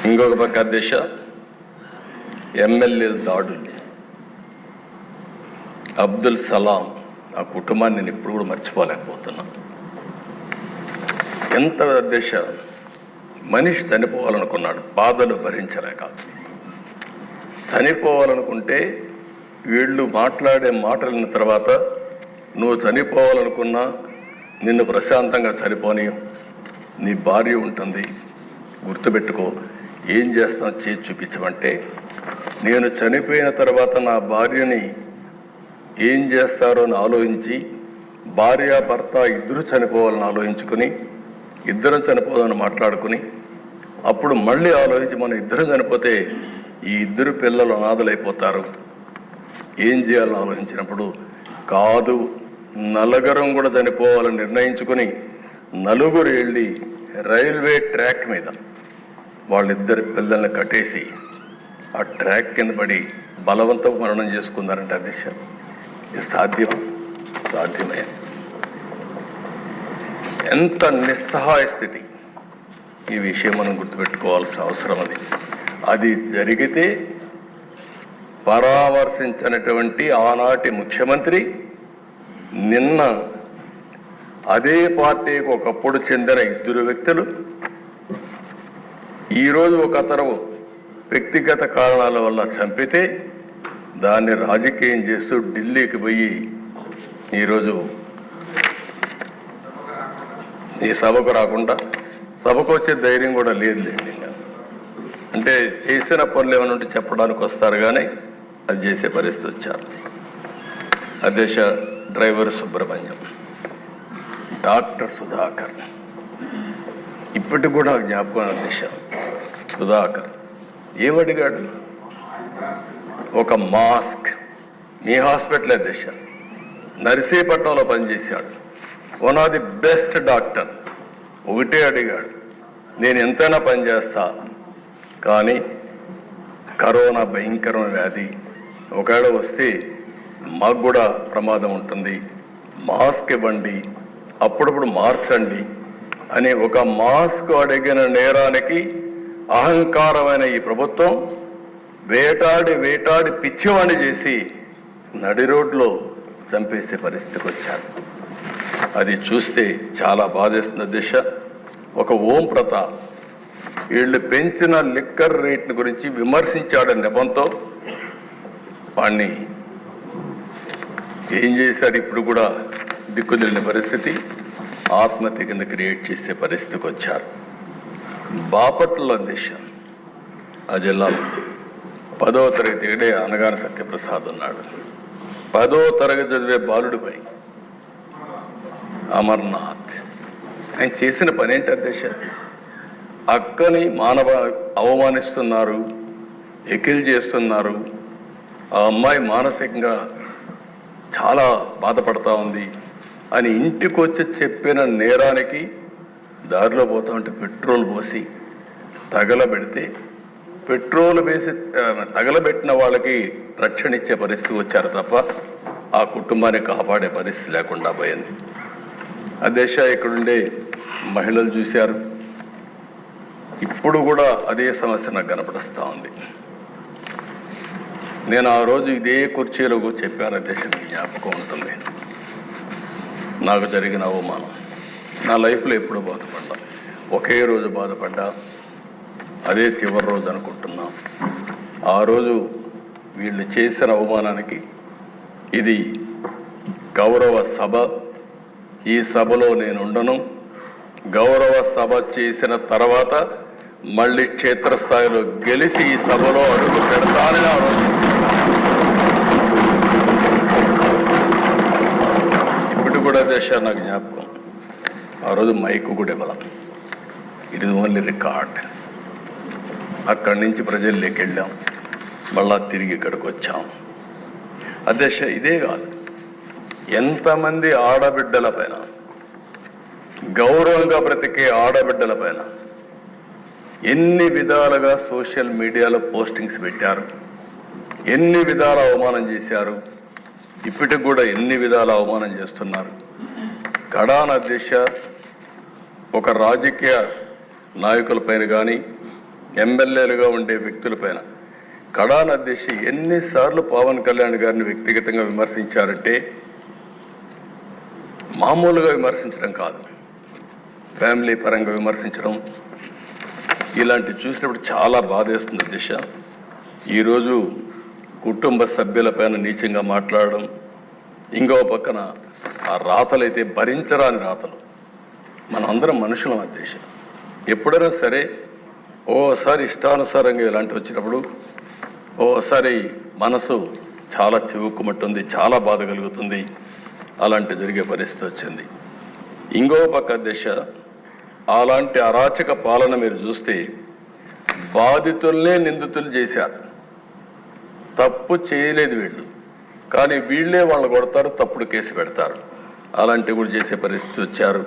ఇంకొక పక్క దిశ ఎమ్మెల్యేల దాడులు. అబ్దుల్ సలాం ఆ కుటుంబాన్ని నేను ఇప్పుడు కూడా మర్చిపోలేకపోతున్నా. ఎంత దిశ మనిషి చనిపోవాలనుకున్నాడు, బాధలు భరించలేక. చనిపోవాలనుకుంటే వీళ్ళు మాట్లాడే మాటలిన తర్వాత నువ్వు చనిపోవాలనుకున్నా నిన్ను ప్రశాంతంగా చనిపోని నీ భార్య ఉంటుంది, గుర్తుపెట్టుకో, ఏం చేస్తాం చేసి చూపించమంటే, నేను చనిపోయిన తర్వాత నా భార్యని ఏం చేస్తారో అని ఆలోచించి భార్య భర్త ఇద్దరు చనిపోవాలని ఆలోచించుకుని ఇద్దరం చనిపోవాలని మాట్లాడుకుని అప్పుడు మళ్ళీ ఆలోచించి మనం ఇద్దరం చనిపోతే ఈ ఇద్దరు పిల్లలు అనాథలైపోతారు, ఏం చేయాలని ఆలోచించినప్పుడు కాదు నలుగురం కూడా చనిపోవాలని నిర్ణయించుకుని నలుగురు వెళ్ళి రైల్వే ట్రాక్ మీద వాళ్ళిద్దరి పిల్లల్ని కట్టేసి ఆ ట్రాక్ కింద పడి బలవంతం మరణం చేసుకున్నారంటే అది సాధ్యమే. ఎంత నిస్సహాయ స్థితి. ఈ విషయం మనం గుర్తుపెట్టుకోవాల్సిన అవసరం అది జరిగితే పరామర్శించినటువంటి ఆనాటి ముఖ్యమంత్రి నిన్న అదే పార్టీకి ఒకప్పుడు చెందిన ఇద్దరు వ్యక్తులు ఈరోజు ఒక అతను వ్యక్తిగత కారణాల వల్ల చంపితే దాన్ని రాజకీయం చేస్తూ ఢిల్లీకి పోయి ఈరోజు ఈ సభకు రాకుండా సభకు వచ్చే ధైర్యం కూడా లేదు. అంటే చేసిన పనులు ఏమైనా ఉంటే చెప్పడానికి వస్తారు కానీ అది చేసే పరిస్థితి వచ్చారు. అధ్యక్ష డ్రైవర్ సుబ్రహ్మణ్యం, డాక్టర్ సుధాకర్, ఇప్పటికి కూడా జ్ఞాపకం. అధ్యక్ష సుధాకర్ ఏమడిగాడు? ఒక మాస్క్. మీ హాస్పిటల్ అధ్యక్ష నర్సీపట్నంలో పనిచేశాడు, one of the best doctor. ఒకటే అడిగాడు, నేను ఎంతైనా పనిచేస్తా కానీ కరోనా భయంకరమైన వ్యాధి, ఒకవేళ వస్తే మాకు కూడా ప్రమాదం ఉంటుంది, మాస్క్ ఇవ్వండి, అప్పుడప్పుడు మార్చండి అని ఒక మాస్క్ అడిగిన నేరానికి అహంకారమైన ఈ ప్రభుత్వం వేటాడి పిచ్చివాణి చేసి నడి రోడ్లో చంపేసే పరిస్థితికి వచ్చారు. అది చూస్తే చాలా బాధేస్తున్న దిశ. ఒక ఓం ప్రతాప్ వీళ్ళు పెంచిన లిక్కర్ రేట్ని గురించి విమర్శించాడని నెపంతో వాణ్ణి ఏం చేశారు? ఇప్పుడు కూడా దిక్కుదిలిన పరిస్థితి, ఆత్మహత్య కింద క్రియేట్ చేసే పరిస్థితికి వచ్చారు. బాపట్ల దిశ ఆ జిల్లాలో 10వ తరగతి ఇక్కడే అనగాన సత్యప్రసాద్ ఉన్నాడు. 10వ తరగతి చదివే బాలుడిపై అమర్నాథ్ ఆయన చేసిన పని ఏంటి అధ్యక్ష? అక్కని అవమానిస్తున్నారు, ఎకిల్ చేస్తున్నారు. ఆ అమ్మాయి మానసికంగా చాలా బాధపడతా ఉంది అని ఇంటికి వచ్చి చెప్పిన నేరానికి దారిలో పోతా ఉంటే పెట్రోల్ పోసి తగలబెడితే పెట్రోల్ వేసి తగలబెట్టిన వాళ్ళకి రక్షణ ఇచ్చే పరిస్థితి వచ్చారు తప్ప ఆ కుటుంబాన్ని కాపాడే పరిస్థితి లేకుండా పోయింది. అధ్యక్ష ఇక్కడుండే మహిళలు చూశారు, ఇప్పుడు కూడా అదే సమస్య నాకు కనపడుస్తూ ఉంది. నేను ఆ రోజు ఇదే కుర్చీలో చెప్పాను అధ్యక్ష, జ్ఞాపకం ఉంటుంది. నాకు జరిగిన అవమానం నా లైఫ్లో ఎప్పుడు బాధపడ్డా, ఒకే రోజు బాధపడ్డా, అదే చివరి రోజు అనుకుంటున్నా. ఆ రోజు వీళ్ళు చేసిన అవమానానికి ఇది గౌరవ సభ, ఈ సభలో నేను ఉండను. గౌరవ సభ చేసిన తర్వాత మళ్ళీ క్షేత్రస్థాయిలో గెలిచి ఈ సభలో అడుగు పెడతానని ఆ రోజు. ఇప్పుడు కూడా దేశ నాకు జ్ఞాపకం, ఆ రోజు మైకు కూడా ఇవ్వలేం, ఇట్ ఇస్ ఓన్లీ రికార్డ్. అక్కడి నుంచి ప్రజల్లోకి వెళ్ళాం, మళ్ళా తిరిగి ఇక్కడికి వచ్చాం. అధ్యక్ష ఇదే కాదు, ఎంతమంది ఆడబిడ్డల పైన, గౌరవంగా బ్రతికే ఆడబిడ్డల పైన ఎన్ని విధాలుగా సోషల్ మీడియాలో పోస్టింగ్స్ పెట్టారు, ఎన్ని విధాల అవమానం చేశారు, ఇప్పటికి కూడా ఎన్ని విధాల అవమానం చేస్తున్నారు. కడాన అధ్యక్ష ఒక రాజకీయ నాయకుల పైన కానీ ఎమ్మెల్యేలుగా ఉండే వ్యక్తులపైన కడాన అధ్యక్ష ఎన్నిసార్లు పవన్ కళ్యాణ్ గారిని వ్యక్తిగతంగా విమర్శించారంటే మామూలుగా విమర్శించడం కాదు, ఫ్యామిలీ పరంగా విమర్శించడం, ఇలాంటి చూసినప్పుడు చాలా బాధేస్తుంది అధ్యక్ష. ఈరోజు కుటుంబ సభ్యులపైన నీచంగా మాట్లాడడం, ఇంకో పక్కన ఆ రాతలైతే భరించరాని రాతలు. మనం అందరం మనుషులం అధ్యక్ష. ఎప్పుడైనా సరే ఓసారి ఇష్టానుసారంగా ఇలాంటి వచ్చినప్పుడు ఓసారి మనసు చాలా చివుక్కుమంటుంది, చాలా బాధ కలుగుతుంది. అలాంటి జరిగే పరిస్థితి వచ్చింది. ఇంకో పక్క అధ్యక్ష, అలాంటి అరాచక పాలన మీరు చూస్తే బాధితుల్నే నిందితులు చేశారు. తప్పు చేయలేదు వీళ్ళు, కానీ వీళ్ళే వాళ్ళని కొడతారు, తప్పుడు కేసు పెడతారు. అలాంటివి కూడా చేసే పరిస్థితి వచ్చారు.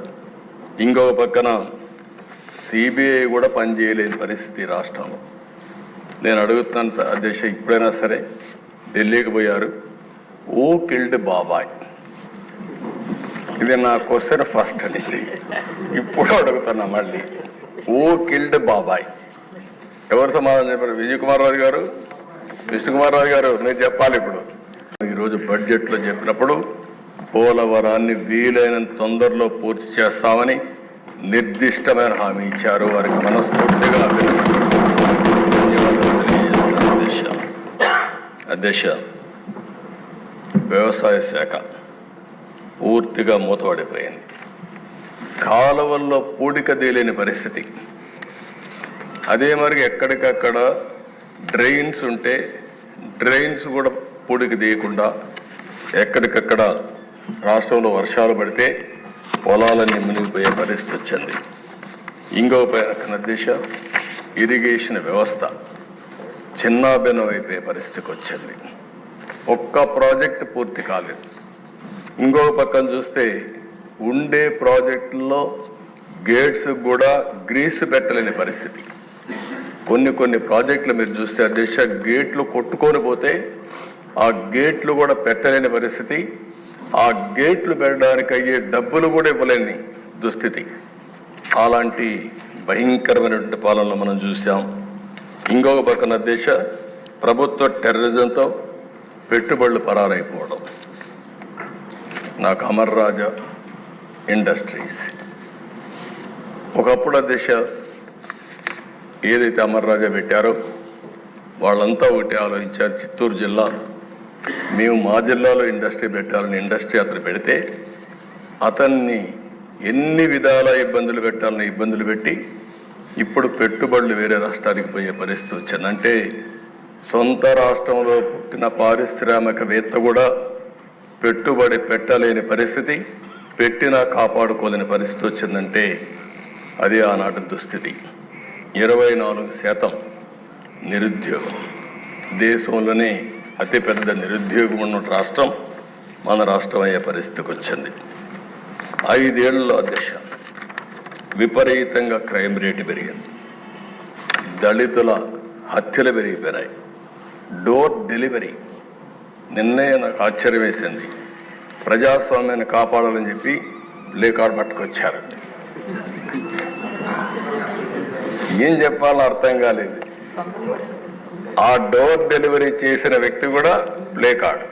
ఇంకొక పక్కన సిబిఐ కూడా పనిచేయలేని పరిస్థితి రాష్ట్రంలో. నేను అడుగుతున్నాను అధ్యక్ష, ఇప్పుడైనా సరే ఢిల్లీకి పోయారు, ఓ కిల్డ్ బాబాయ్, ఇది నా క్వశ్చన్ ఫస్ట్ నుంచి ఇప్పుడు అడుగుతున్నా మళ్ళీ, ఓ కిల్డ్ బాబాయ్ ఎవరు సమాధానం చెప్పారు? విజయ్ కుమార్ రాజు గారు, విష్ణుకుమార్ రాజు గారు, మీరు చెప్పాలి. ఇప్పుడు ఈరోజు బడ్జెట్లో చెప్పినప్పుడు పోలవరాన్ని వీలైనంత తొందరలో పూర్తి చేస్తామని నిర్దిష్టమైన హామీ ఇచ్చారు. వారికి మనస్ఫూర్తిగా అధ్యక్ష, వ్యవసాయ శాఖ పూర్తిగా మూతపడిపోయింది. కాలువల్లో పూడిక తేలేని పరిస్థితి. అదే మరి ఎక్కడికక్కడ డ్రైన్స్ ఉంటే డ్రైన్స్ కూడా పూడిక తీయకుండా ఎక్కడికక్కడ రాష్ట్రంలో వర్షాలు పడితే పొలాలన్నీ మునిగిపోయే పరిస్థితి వచ్చింది. ఇంకో పైన దిశ ఇరిగేషన్ వ్యవస్థ చిన్నాభిన్నం అయిపోయే పరిస్థితికి వచ్చింది. ఒక్క ప్రాజెక్ట్ పూర్తి కాలేదు. ఇంకో పక్కన చూస్తే ఉండే ప్రాజెక్టుల్లో గేట్స్ కూడా గ్రీస్ పెట్టలేని పరిస్థితి. కొన్ని ప్రాజెక్టులు మీరు చూస్తే అధ్యక్ష, గేట్లు కొట్టుకొని పోతే ఆ గేట్లు కూడా పెట్టలేని పరిస్థితి. ఆ గేట్లు పెట్టడానికి అయ్యే డబ్బులు కూడా ఇవ్వలేని దుస్థితి. అలాంటి భయంకరమైనటువంటి పాలనలో మనం చూసాం. ఇంకొక పక్కన దేశ ప్రభుత్వ టెర్రరిజంతో పెట్టుబడులు పరారైపోవడం. నాకు అమర్ రాజా ఇండస్ట్రీస్ ఒకప్పుడు దేశ ఏదైతే అమర్ రాజా పెట్టారో వాళ్ళంతా ఒకటి ఆలోచించారు. చిత్తూరు జిల్లా, మేము మా జిల్లాలో ఇండస్ట్రీ పెట్టాలని ఇండస్ట్రీ అతను పెడితే అతన్ని ఎన్ని విధాల ఇబ్బందులు పెట్టాలని ఇబ్బందులు పెట్టి ఇప్పుడు పెట్టుబడులు వేరే రాష్ట్రానికి పోయే పరిస్థితి వచ్చింది. అంటే సొంత రాష్ట్రంలో పుట్టిన పారిశ్రామికవేత్త కూడా పెట్టుబడి పెట్టలేని పరిస్థితి, పెట్టినా కాపాడుకోలేని పరిస్థితి వచ్చిందంటే అది ఆనాటి దుస్థితి. 24% నిరుద్యోగం. దేశంలోనే అతిపెద్ద నిరుద్యోగం ఉన్న రాష్ట్రం మన రాష్ట్రం అయ్యే పరిస్థితికి వచ్చింది. 5 ఏళ్లలో అధ్యక్ష విపరీతంగా క్రైమ్ రేటు పెరిగింది. దళితుల హత్యలు పెరిగిపోయినాయి. Door delivery. నిన్నే నాకు ఆశ్చర్యం వేసింది. ప్రజాస్వామ్యాన్ని కాపాడాలని చెప్పి లేకాడు పట్టుకొచ్చారు. ఏం చెప్పాలో అర్థం కాలేదు. ఆ డోర్ డెలివరీ చేసిన వ్యక్తి కూడా ప్లే కార్డు.